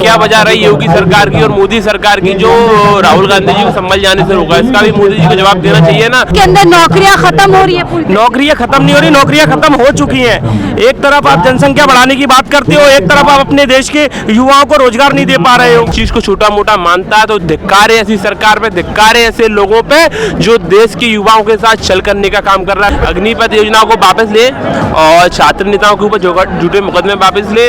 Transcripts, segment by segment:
घंटियां बजा रही योगी सरकार की और मोदी सरकार की, जो राहुल गांधी जी को संभल जाने से रोका, इसका भी मोदी जी को जवाब देना चाहिए ना। के अंदर नौकरियां खत्म हो रही है, नौकरियां खत्म नहीं हो रही, नौकरियां खत्म हो चुकी हैं। एक तरफ आप जनसंख्या बढ़ाने की बात करते हो, एक तरफ आप अपने देश के युवाओं को रोजगार नहीं दे पा रहे हो। चीज को छोटा मोटा मानता है तो धिक्कार है ऐसी सरकार पे, धिक्कार है ऐसे लोगों पे जो देश के युवाओं के साथ छल करने का काम कर रहा है। अग्निपथ योजना को वापस ले और छात्र नेताओं के ऊपर झूठे मुकदमे वापस ले।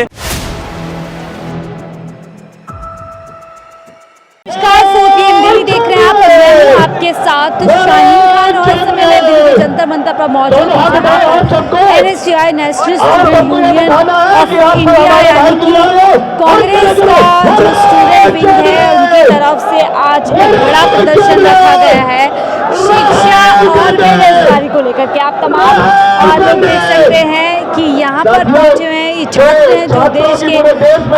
देख रहे हैं आप, मैं आपके साथ शाहीन खान और इस समय मैं दिल्ली जंतर मंतर पर मौजूद हूँ। NSUI national student union of India यानी कि कांग्रेस का जो स्टूडेंट विंग है उनकी तरफ से आज एक बड़ा प्रदर्शन रखा गया है शिक्षा और बेरोजगारी को लेकर के। आप तमाम लोग देख सकते हैं कि यहाँ पर पहुंचे हुए हैं ये छात्र हैं जो देश के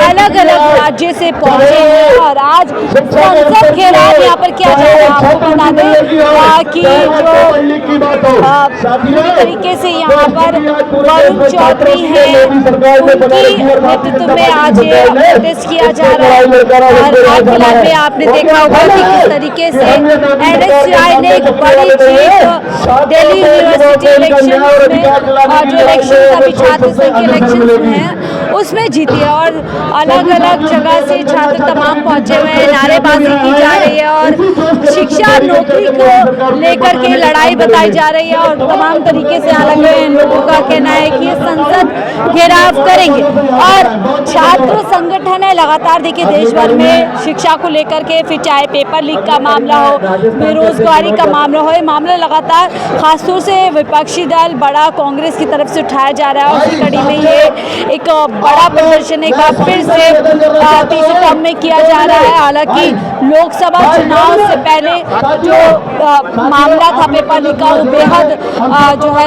अलग अलग राज्य से पहुंचे हैं और आज संसद घेराव यहाँ पर किया जा रहा है। आपको बता दें कि जो पूरी तरीके से यहाँ पर वरुण चौधरी हैं उनकी नेतृत्व में आज ये प्रोटेस्ट किया जा रहा है। और हाल फिलहाल में आपने देखा होगा कि किस तरीके से NSUI ने एक बड़ी जीत दिल्ली यूनिवर्सिटी इलेक्शन में जो इलेक्शन अभी छात्र संघ के इलेक्शन हैं उसमें जीती है और अलग अलग जगह से छात्र तमाम पहुंचे हुए हैं, नारेबाजी की जा रही है और शिक्षा नौकरी को लेकर के लड़ाई बताई जा रही है और तमाम तरीके से अलग लोगों का कहना है कि ये संसद घेराव करेंगे। और छात्र संगठन है लगातार, देखिए देश भर में शिक्षा को लेकर के, फिर चाहे पेपर लीक का मामला हो, बेरोजगारी का मामला हो, ये मामला लगातार खासतौर से विपक्षी दल बड़ा कांग्रेस की तरफ से उठाया जा रहा है और इसी कड़ी में ये एक बड़ा प्रदर्शन एक बार फिर से तीसरे टर्म में किया जा रहा है। हालांकि लोकसभा चुनाव से पहले जो मामला था पेपर लीक का वो बेहद जो है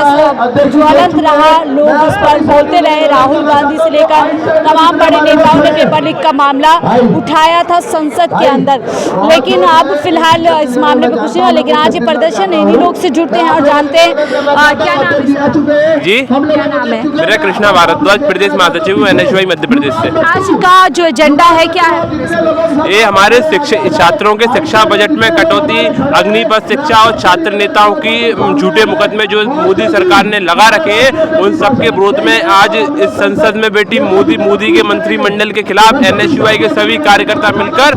ज्वलंत रहा, लोग उस पर बोलते रहे, राहुल गांधी से लेकर तमाम बड़े नेताओं ने पेपर लीक का मामला उठाया था संसद के अंदर। लेकिन अब फिलहाल इस मामले में कुछ नहीं हुआ, लेकिन आज ये प्रदर्शन इन्हीं लोग से जुड़ते हैं और जानते हैं क्या नाम है जी, क्या नाम है? मेरा कृष्णा भारद्वाज, प्रदेश महासचिव NSUI मध्य प्रदेश से। आज का जो एजेंडा है क्या है? ये हमारे छात्रों के शिक्षा बजट में कटौती, अग्निपथ शिक्षा और छात्र नेताओं की झूठे मुकदमे जो मोदी सरकार ने लगा रखे हैं उन सब के विरोध में आज इस संसद में बैठी मोदी के मंत्रिमंडल के खिलाफ NSUI के सभी कार्यकर्ता मिलकर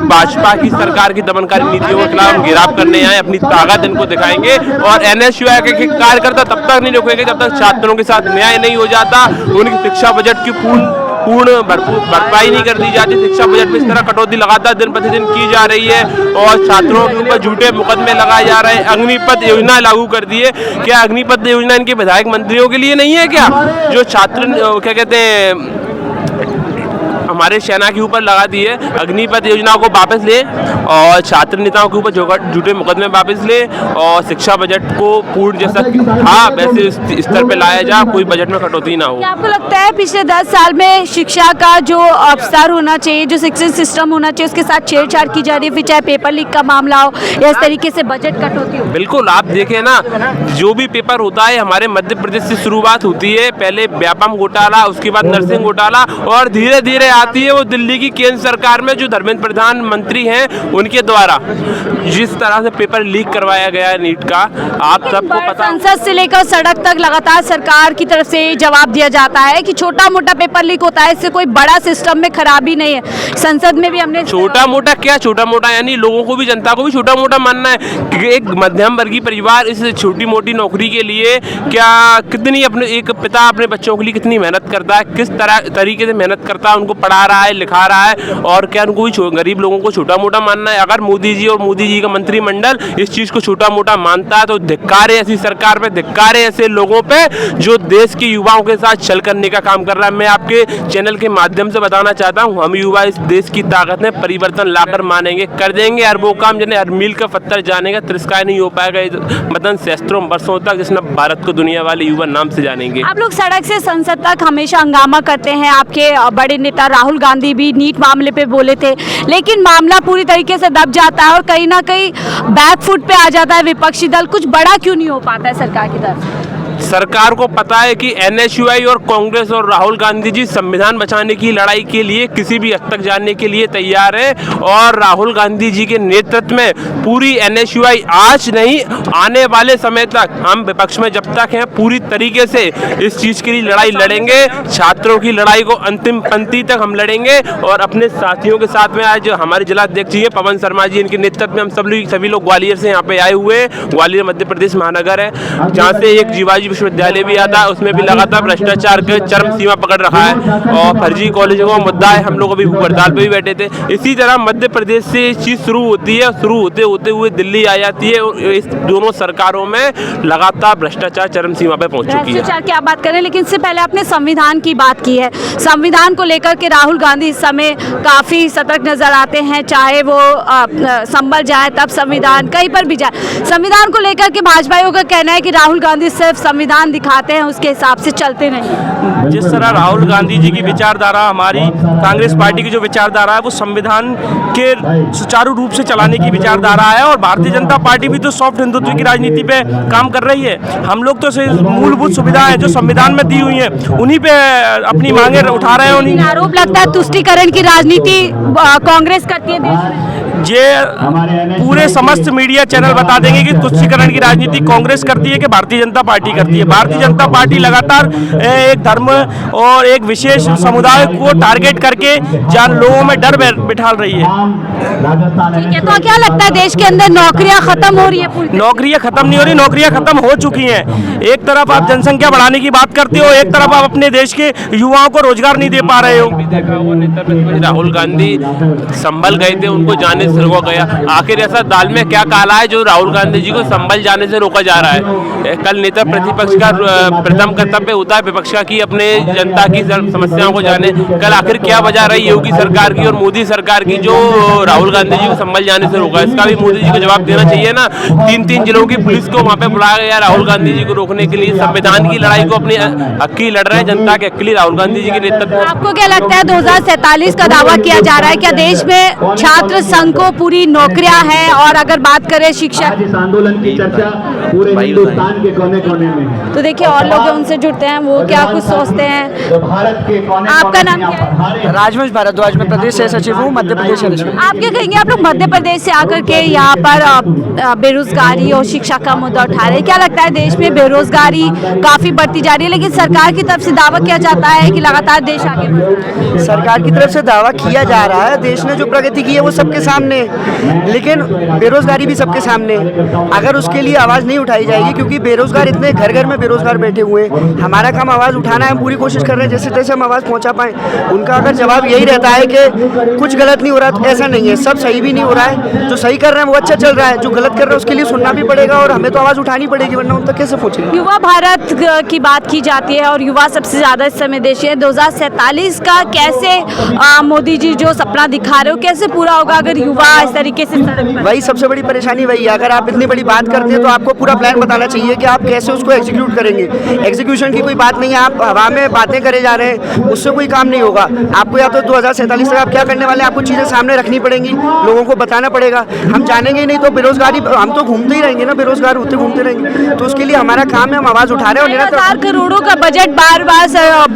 भाजपा की सरकार की दमनकारी नीतियों के खिलाफ घेराव करने आए, अपनी ताकत इनको दिखाएंगे। और NSUI के कार्यकर्ता तब तक नहीं रुकेंगे जब तक छात्रों के साथ न्याय नहीं हो जाता, उनकी शिक्षा बजट की पूर्ण भरपाई नहीं कर दी जाती। शिक्षा बजट में इस तरह कटौती लगातार दिन प्रतिदिन की जा रही है और छात्रों के ऊपर झूठे मुकदमे लगाए जा रहे हैं। अग्निपथ योजना लागू कर दी है, क्या अग्निपथ योजना इनके विधायक मंत्रियों के लिए नहीं है क्या? जो छात्र क्या कहते हैं हमारे सेना के ऊपर लगा दी है, अग्निपथ योजना को वापस ले और छात्र नेताओं के ऊपर झूठे मुकदमे वापस ले और शिक्षा बजट को पूर्ण जैसा था वैसे स्तर पे लाया जा, कोई बजट में कटौती ना हो। आपको लगता है पिछले 10 साल में शिक्षा का जो अवसर होना चाहिए, जो शिक्षा सिस्टम होना चाहिए, उसके साथ छेड़छाड़ की जा रही है, फिर चाहे पेपर लीक का मामला हो या इस तरीके से बजट कटौती हो? बिल्कुल, आप देखें ना, जो भी पेपर होता है हमारे मध्य प्रदेश से शुरुआत होती है, पहले व्यापम घोटाला, उसके बाद नरसिंह घोटाला और धीरे धीरे आती है वो दिल्ली की केंद्र सरकार में जो धर्मेंद्र प्रधान मंत्री हैं उनके द्वारा जिस तरह से पेपर लीक करवाया गया है नीट का, आप सबको पता। संसद से लेकर सड़क तक लगातार सरकार की तरफ से जवाब दिया जाता है कि छोटा मोटा पेपर लीक होता है, इससे कोई बड़ा सिस्टम में खराबी नहीं है। संसद में भी हमने छोटा मोटा क्या छोटा मोटा, यानी लोगों को भी, जनता को भी छोटा मोटा मानना है कि एक मध्यम वर्गीय परिवार इस छोटी मोटी नौकरी के लिए क्या कितनी अपने एक पिता अपने बच्चों के लिए कितनी मेहनत करता है, किस तरीके से मेहनत करता है, उनको पढ़ा रहा है, लिखा रहा है, और क्या उनको भी गरीब लोगों को छोटा मोटा मानना है? अगर मोदी जी और मोदी जी का मंत्रिमंडल इस चीज को छोटा मोटा मानता है तो धिक्कार है ऐसी सरकार पे, धिक्कार है ऐसे लोगों पे जो देश के युवाओं के साथ छल करने का काम कर रहा है। मैं आपके चैनल के माध्यम से बताना चाहता हूँ, हम युवा इस देश की ताकत में परिवर्तन लाकर मानेंगे, कर देंगे और वो काम जिन्हें हर मील का पत्थर जानेगा, तिरस्कार नहीं हो पाएगा मतलब सैकड़ों वर्षों तक, जिसने भारत को दुनिया वाले युवा नाम से जानेंगे। आप लोग सड़क से संसद तक हमेशा हंगामा करते हैं, आपके बड़े नेता राहुल गांधी भी नीट मामले पे बोले थे, लेकिन मामला पूरी तरीके से दब जाता है और कहीं ना कहीं बैक फुट पे आ जाता है विपक्षी दल। कुछ बड़ा क्यों नहीं हो पाता है सरकार की तरफ? सरकार को पता है कि NSUI और कांग्रेस और राहुल गांधी जी संविधान बचाने की लड़ाई के लिए किसी भी हद तक जाने के लिए तैयार है, और राहुल गांधी जी के नेतृत्व में पूरी NSUI आज नहीं आने वाले समय तक, हम विपक्ष में जब तक हैं पूरी तरीके से इस चीज के लिए लड़ाई लड़ेंगे। छात्रों की लड़ाई को अंतिम पंक्ति तक हम लड़ेंगे, और अपने साथियों के साथ में आज हमारे जिलाध्यक्ष जी पवन शर्मा जी, इनके नेतृत्व में हम सभी लोग ग्वालियर से यहाँ पे आए हुए हैं। ग्वालियर मध्य प्रदेश महानगर है, जहाँ से एक जीवाजी विश्वविद्यालय भी आता है, उसमें भी लगातार भ्रष्टाचार के चरम सीमा पकड़ रखा है, और फर्जी कॉलेजों का मुद्दा है। हम लोग अभी हड़ताल पे भी बैठे थे। इसी तरह मध्य प्रदेश से ये चीज शुरू होती है, शुरू होते होते हुए दिल्ली आ जाती है, और इस दोनों सरकारों में लगातार भ्रष्टाचार चरम सीमा पे पहुंच चुकी है। भ्रष्टाचार की आप बात करें, लेकिन इससे पहले आपने संविधान की बात की है। संविधान को लेकर के राहुल गांधी इस समय काफी सतर्क नजर आते हैं, चाहे वो संभल जाए तब संविधान कहीं पर भी जाए। संविधान को लेकर के भाजपाइयों का कहना है कि राहुल गांधी सिर्फ संविधान दिखाते हैं, उसके हिसाब से चलते नहीं। जिस तरह राहुल गांधी जी की विचारधारा, हमारी कांग्रेस पार्टी की जो विचारधारा है वो संविधान के सुचारू रूप से चलाने की विचारधारा है, और भारतीय जनता पार्टी भी तो सॉफ्ट हिंदुत्व की राजनीति पे काम कर रही है। हम लोग तो मूलभूत सुविधाएं जो संविधान में दी हुई हैं उन्हीं पे अपनी मांगे उठा रहे हैं। उन्हीं आरोप लगता है तुष्टीकरण की राजनीति कांग्रेस करती है देश में। ये पूरे समस्त मीडिया चैनल बता देंगे कि तुष्टीकरण की राजनीति कांग्रेस करती है कि भारतीय जनता पार्टी करती है। भारतीय जनता पार्टी लगातार एक धर्म और एक विशेष समुदाय को टारगेट करके जान लोगों में डर बिठा रही है। ठीक है, तो क्या लगता है देश के अंदर नौकरियां खत्म हो रही है? नौकरियां खत्म नहीं हो रही, नौकरियां खत्म हो चुकी हैं। एक तरफ आप जनसंख्या बढ़ाने की बात करते हो, एक तरफ आप अपने देश के युवाओं को रोजगार नहीं दे पा रहे हो। राहुल गांधी संभल गए थे, उनको जाने से रोका गया। आखिर ऐसा दाल में क्या काला है जो राहुल गांधी जी को संभल जाने से रोका जा रहा है? कल नेता प्रतिपक्ष का प्रथम कर्तव्य होता है विपक्ष का कि अपने जनता की समस्याओं को जाने। कल आखिर क्या वजह रही योगी सरकार की और मोदी सरकार की जो राहुल गांधी जी को संभल जाने से रोका? इसका भी मोदी जी को जवाब देना चाहिए ना। 3 जिलों की पुलिस को वहां पे बुलाया गया राहुल गांधी जी को रोकने के लिए। संविधान की लड़ाई को अपने हक की लड़ रहे हैं, जनता के हक के लिए राहुल गांधी जी के नेतृत्व। आपको क्या लगता है 2047 का दावा किया जा रहा है, क्या देश में छात्र संघ को पूरी नौकरियां हैं? और अगर बात करें शिक्षा, इस आंदोलन की चर्चा पूरे हिंदुस्तान के कोने कोने में है। तो देखिए और लोग उनसे जुड़ते हैं, वो क्या कुछ सोचते हैं। तो भारत के कोने आपका नाम क्या है? राजवंश भारद्वाज, मैं प्रदेश से सचिव हूँ, मध्य प्रदेश। आप क्या कहेंगे, आप लोग मध्य प्रदेश से आकर के यहाँ पर बेरोजगारी और शिक्षा का मुद्दा उठा रहे हैं, क्या लगता है देश में बेरोजगारी काफी बढ़ती जा रही है, लेकिन सरकार की तरफ से दावा किया जाता है कि लगातार देश आगे बढ़ रहा है। सरकार की तरफ से दावा किया जा रहा है, देश ने जो प्रगति की है वो सबके सामने है, लेकिन बेरोजगारी भी सबके सामने है। अगर उसके लिए आवाज़ नहीं उठाई जाएगी, क्योंकि बेरोजगार इतने घर घर में बेरोजगार बैठे हुए हैं, हमारा काम आवाज़ उठाना है। हम पूरी कोशिश कर रहे हैं जैसे तैसे हम आवाज़ पहुंचा पाएं। उनका अगर जवाब यही रहता है कि कुछ गलत नहीं हो रहा, तो ऐसा नहीं है, सब सही भी नहीं हो रहा है। जो सही कर रहे हैं वो अच्छा चल रहा है, जो गलत कर रहे हैं उसके लिए सुनना भी पड़ेगा, और हमें तो आवाज़ उठानी पड़ेगी, वरना उन तक कैसे पहुँचेगी। युवा भारत की बात की जाती है और युवा सबसे ज्यादा इस समय देश है। 2047 का कैसे मोदी जी जो सपना दिखा रहे हो कैसे पूरा होगा अगर युवा इस तरीके से सड़क पर? वही सबसे बड़ी परेशानी वही है। अगर आप इतनी बड़ी बात करते हैं तो आपको पूरा प्लान बताना चाहिए कि आप कैसे उसको एग्जीक्यूट करेंगे। एग्जीक्यूशन की कोई बात नहीं है, आप हवा में बातें करे जा रहे हैं, उससे कोई काम नहीं होगा। आपको या तो 2047 तक आप क्या करने वाले हैं, आपको चीज़ें सामने रखनी पड़ेंगी, लोगों को बताना पड़ेगा। हम जानेंगे ही नहीं तो बेरोजगारी, हम तो घूमते ही रहेंगे ना, बेरोजगार होते घूमते रहेंगे। तो उसके लिए हमारा काम है, हम आवाज़ उठा रहे हैं। और 1000 करोड़ों का बजट बार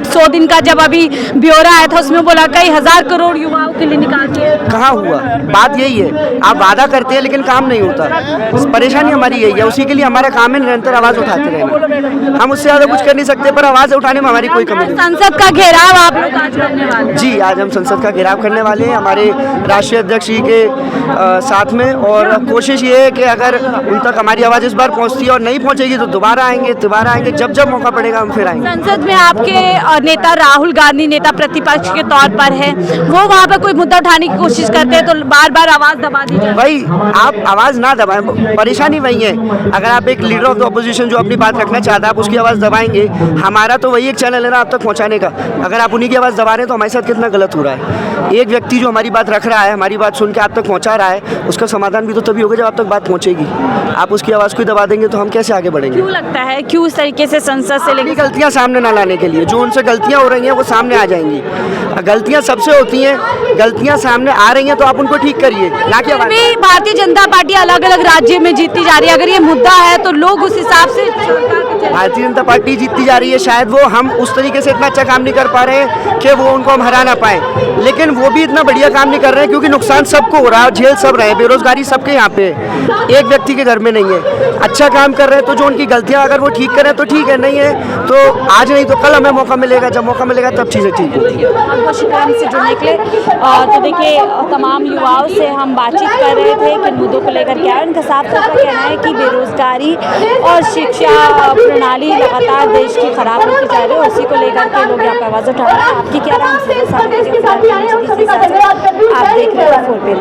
100 दिन का जब अभी ब्यौरा आया था उसमें बोला कई हजार करोड़ युवाओं के लिए निकाल दिए। कहाँ हुआ? बात यही है, आप वादा करते हैं लेकिन काम नहीं होता। परेशानी हमारी यही है, उसी के लिए हमारा काम है निरंतर आवाज़ उठाते रहना। हम उससे ज़्यादा कुछ कर नहीं सकते, पर आवाज़ उठाने में हमारी कोई कमी नहीं। संसद का घेराव आप लोग आज करने वाले हैं? जी, आज हम संसद का घेराव करने वाले हैं हमारे राष्ट्रीय अध्यक्ष जी के साथ में, और कोशिश ये है कि अगर उन तक हमारी आवाज़ इस बार पहुंचती है और नहीं पहुंचेगी तो दोबारा आएंगे, जब जब मौका पड़ेगा हम फिर आएंगे। संसद में आपके नेता राहुल गांधी नेता प्रतिपक्ष के तौर पर है, वो वहाँ पे कोई मुद्दा उठाने की कोशिश करते हैं तो बार बार आवाज़ दबा दी जाती है। भाई आप आवाज़ ना दबाएं, परेशानी वही है। अगर आप एक लीडर ऑफ द अपोजिशन जो अपनी बात रखना चाहता है, आप उसकी आवाज़ दबाएंगे। हमारा तो वही एक चैनल है ना आप तक पहुँचाने का। अगर आप उन्हीं की आवाज़ दबा रहे हैं तो हमारे साथ कितना गलत हो रहा है। एक व्यक्ति जो हमारी बात रख रहा है, हमारी बात सुन के आप तक पहुँचा रहा है, उसका समाधान भी तो तभी होगा जब आप तक बात पहुँचेगी। आप उसकी आवाज़ को ही दबा देंगे तो हम कैसे आगे बढ़ेंगे? क्यों लगता है, क्यों इस तरीके से संसद से लेकर गलतियाँ सामने ना लाने के लिए, जो उनसे गलतियाँ हो रही हैं वो सामने आ जाएंगी। गलतियाँ सबसे होती हैं, गलतियाँ सामने आ रही हैं तो आप उनको ठीक करिए, ना कि भारतीय जनता पार्टी अलग अलग राज्य में जीतती जा रही है। अगर ये मुद्दा है तो लोग उस हिसाब से सरकार को चलाएं। भारतीय जनता पार्टी जीतती जा रही है, शायद वो हम उस तरीके से इतना अच्छा काम नहीं कर पा रहे हैं कि वो उनको हम हरा ना पाए, लेकिन वो भी इतना बढ़िया काम नहीं कर रहे हैं क्योंकि नुकसान सबको हो रहा है, झेल सब रहे हैं, बेरोजगारी सबके यहाँ पे है, एक व्यक्ति के घर में नहीं है। अच्छा काम कर रहे हैं तो जो उनकी गलतियाँ अगर वो ठीक करें तो ठीक है, नहीं है तो आज नहीं तो कल हमें मौका मिलेगा, जब मौका मिलेगा तब चीज़ें ठीक होगी। बहुत शुक्रिया हमसे जुड़ने के लिए। तो देखिए तमाम युवाओं से हम बातचीत कर रहे थे किन मुद्दों को लेकर क्या है। उनका साफ तौर पर कहना है कि बेरोजगारी और शिक्षा प्रणाली लगातार देश की खराब होती जा रही है, उसी को लेकर के लोग यहाँ पर आवाज़ उठा रहे हैं। आपकी क्या राय? आप देख रहे हैं 4 पे।